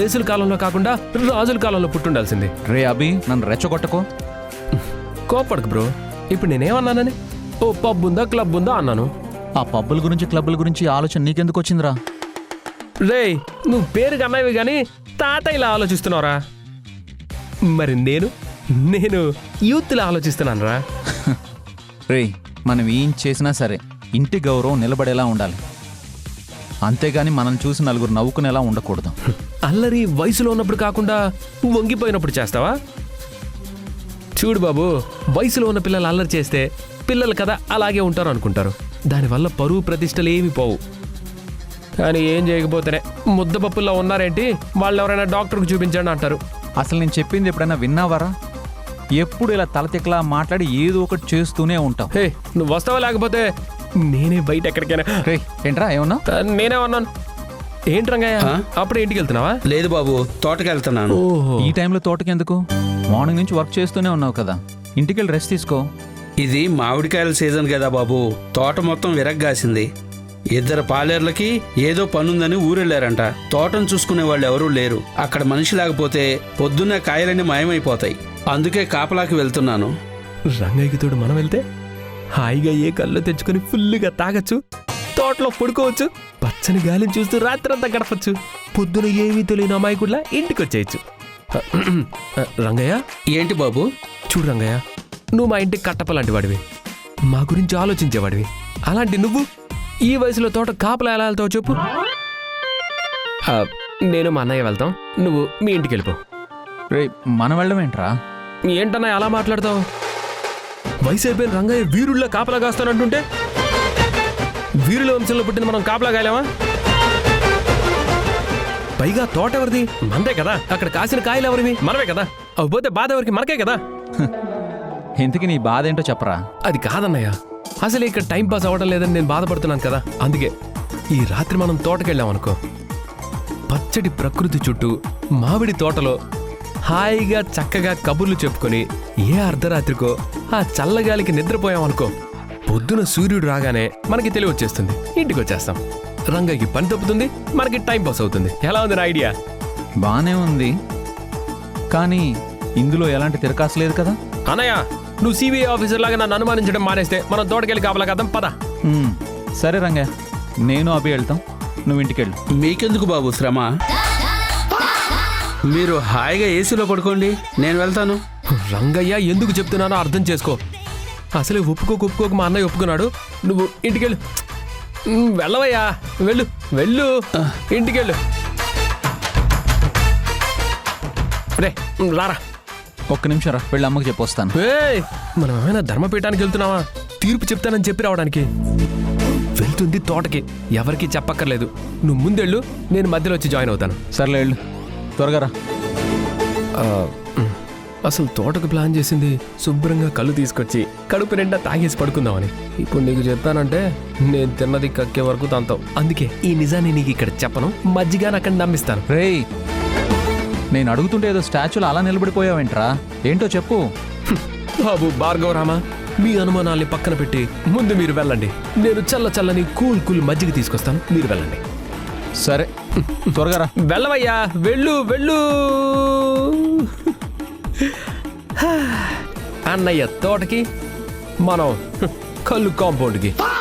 రేసుల కాలంలో కాకుండా రాజుల కాలంలో పుట్టుండాల్సింది. రే అభి, నన్ను రెచ్చగొట్టకో. కోపడకు బ్రో. ఇప్పుడు నేనేమన్నానని? ఓ పబ్ ఉందా క్లబ్ ఉందా అన్నాను. ఆ పబ్బుల గురించి క్లబ్బుల గురించి ఆలోచన నీకెందుకు వచ్చిందిరా? రేయ్, నువ్వు పేరు కన్నావి గాని తాత ఇలా ఆలోచిస్తున్నావురా. మరి నేను యూత్లా ఆలోచిస్తున్నాను రా. రే, మనం ఏం చేసినా సరే ఇంటి గౌరవం నిలబడేలా ఉండాలి, అంతేగాని మనం చూసి నలుగురు నవ్వుకునేలా ఉండకూడదు. అల్లరి వయసులో ఉన్నప్పుడు కాకుండా వంగిపోయినప్పుడు చేస్తావా? చూడు బాబు, వయసులో ఉన్న పిల్లలు అల్లరి చేస్తే పిల్లలు కదా అలాగే ఉంటారు అనుకుంటారు. దానివల్ల పరువు ప్రతిష్టలు ఏమి పోవు. కానీ ఏం చేయకపోతేనే ముద్దపప్పుల్లో ఉన్నారేంటి, వాళ్ళు ఎవరైనా డాక్టర్కి చూపించండి అంటారు. అసలు నేను చెప్పింది ఎప్పుడైనా విన్నావరా? ఎప్పుడు ఇలా తలతిక్కలా మాట్లాడి ఏదో ఒకటి చేస్తూనే ఉంటావు. హే, నువ్వు వస్తావా? లేకపోతే నేనే బయట ఎక్కడికైనా. రే ఏంట్రా, ఏమన్నా? నేనే ఉన్నాను. ఏంటి రంగయ్య, అప్పుడే ఇంటికి వెళ్తున్నావా? లేదు బాబు, తోటకి వెళ్తున్నాను. ఈ టైంలో తోటకి ఎందుకు? మార్నింగ్ నుంచి వర్క్ చేస్తూనే ఉన్నావు కదా, ఇంటికి వెళ్ళి రెస్ట్ తీసుకో. ఇది మామిడికాయల సీజన్ కదా బాబు, తోట మొత్తం విరగ్గాసింది. 2 పాలేర్లకి ఏదో పనుందని ఊరెళ్ళారంట. తోటను చూసుకునే వాళ్ళు ఎవరూ లేరు. అక్కడ మనిషి లేకపోతే పొద్దున్నే కాయలన్నీ మాయమైపోతాయి. అందుకే కాపలాకి వెళ్తున్నాను. రంగయ్యకి తోడు మనం వెళ్తే హాయిగా ఏ కళ్ళు తెచ్చుకుని ఫుల్గా తాగొచ్చు, తోటలో పడుకోవచ్చు, పచ్చని గాలిని చూస్తూ రాత్రంతా గడపచ్చు, పొద్దున ఏమీ తెలియని అమాయకుడిలా ఇంటికి వచ్చేయచ్చు. రంగయ్య. ఏంటి బాబు? చూడు రంగయ్య, నువ్వు మా ఇంటికి కట్టపలాంటి వాడివి, మా గురించి ఆలోచించేవాడివి. అలాంటి నువ్వు ఈ వయసులో తోట కాపలా ఎలా వెళ్తావు చెప్పు? నేను మా అన్నయ్య వెళ్తాం, నువ్వు మీ ఇంటికి వెళ్ళిపో. రే, మనం వెళ్ళడం ఏంట్రా? ఏంటన్నా అలా మాట్లాడతావు? వయసు అయిపోయిన రంగయ్య వీరుళ్ళ కాపలా కాస్తానంటుంటే, వీరుల వంశంలో పుట్టింది మనం కాపలా కాయలేమా? పైగా తోట ఎవరిది? మనదే కదా. అక్కడ కాసిన కాయలు ఎవరివి? మనమే కదా. అవి పోతే బాధ ఎవరికి? మనకే కదా. ఇంతకీ నీ బాధ ఏంటో చెప్పరా? అది కాదన్నయ్య, అసలు ఇక్కడ టైం పాస్ అవ్వడం లేదని నేను బాధపడుతున్నాను కదా. అందుకే ఈ రాత్రి మనం తోటకెళ్ళామనుకో, పచ్చడి ప్రకృతి చుట్టూ మామిడి తోటలో హాయిగా చక్కగా కబుర్లు చెప్పుకొని ఏ అర్ధరాత్రికో ఆ చల్లగాలికి నిద్రపోయామనుకో, పొద్దున సూర్యుడు రాగానే మనకి తెలివి వచ్చేస్తుంది, ఇంటికి వచ్చేస్తాం. రంగయ్యకి పని తప్పుతుంది, మనకి టైం పాస్ అవుతుంది. ఎలా ఉంది నా ఐడియా? బానే ఉంది, కానీ ఇందులో ఎలాంటి తిరకాసు లేదు కదా. అన్నయ్య, నువ్వు సిబిఐ ఆఫీసర్ లాగా నన్ను అనుమానించడం మానేస్తే మనం తోటకెళ్ళి కాపలా కదాం, పద. సరే రంగయ్య, నేను అభి వెళ్తాం, నువ్వు ఇంటికి వెళ్ళు. మీకెందుకు బాబు శ్రమ? మీరు హాయిగా ఏసీలో పడుకోండి, నేను వెళ్తాను. రంగయ్య, ఎందుకు చెప్తున్నానో అర్థం చేసుకో. అసలే ఒప్పుకోక మా అన్నయ్య ఒప్పుకున్నాడు. నువ్వు ఇంటికెళ్ళు. వెళ్ళవయ్యా, వెళ్ళు వెళ్ళు, ఇంటికెళ్ళు. రే రారా. ఒక్క నిమిషం రా, వెళ్ళి అమ్మకి చెప్పొస్తాను. మనం ఏమైనా ధర్మపీఠానికి వెళ్తున్నావా తీర్పు చెప్తానని చెప్పి రావడానికి? వెళ్తుంది తోటకి, ఎవరికి చెప్పక్కర్లేదు. నువ్వు ముందెళ్ళు, నేను మధ్యలో వచ్చి జాయిన్ అవుతాను. సర్లే వెళ్ళు, త్వరగా రా. అసలు తోటకు ప్లాన్ చేసింది శుభ్రంగా కళ్ళు తీసుకొచ్చి కడుపు నిండా తాగేసి పడుకుందామని. ఇప్పుడు నీకు చెప్పానంటే నేను తిన్నది కక్కే వరకు తాంతావు. అందుకే ఈ నిజాన్ని నీకు ఇక్కడ చెప్పను, మజ్జిగా అక్కడ నమ్మిస్తాను. రేయ్, నేను అడుగుతుంటే ఏదో స్టాచ్యూలో అలా నిలబడిపోయావేంట్రా? ఏంటో చెప్పు. బాబు భార్గవరామ, మీ అనుమానాల్ని పక్కన పెట్టి ముందు మీరు వెళ్ళండి. నేను చల్లని కూల్ మజ్జిగ తీసుకొస్తాను, మీరు వెళ్ళండి. సరే, త్వరగా రా. వెళ్ళవయ్యా, వెళ్ళు వెళ్ళు. అన్నయ్య తోటకి, మనం కళ్ళు కాంపౌండ్కి.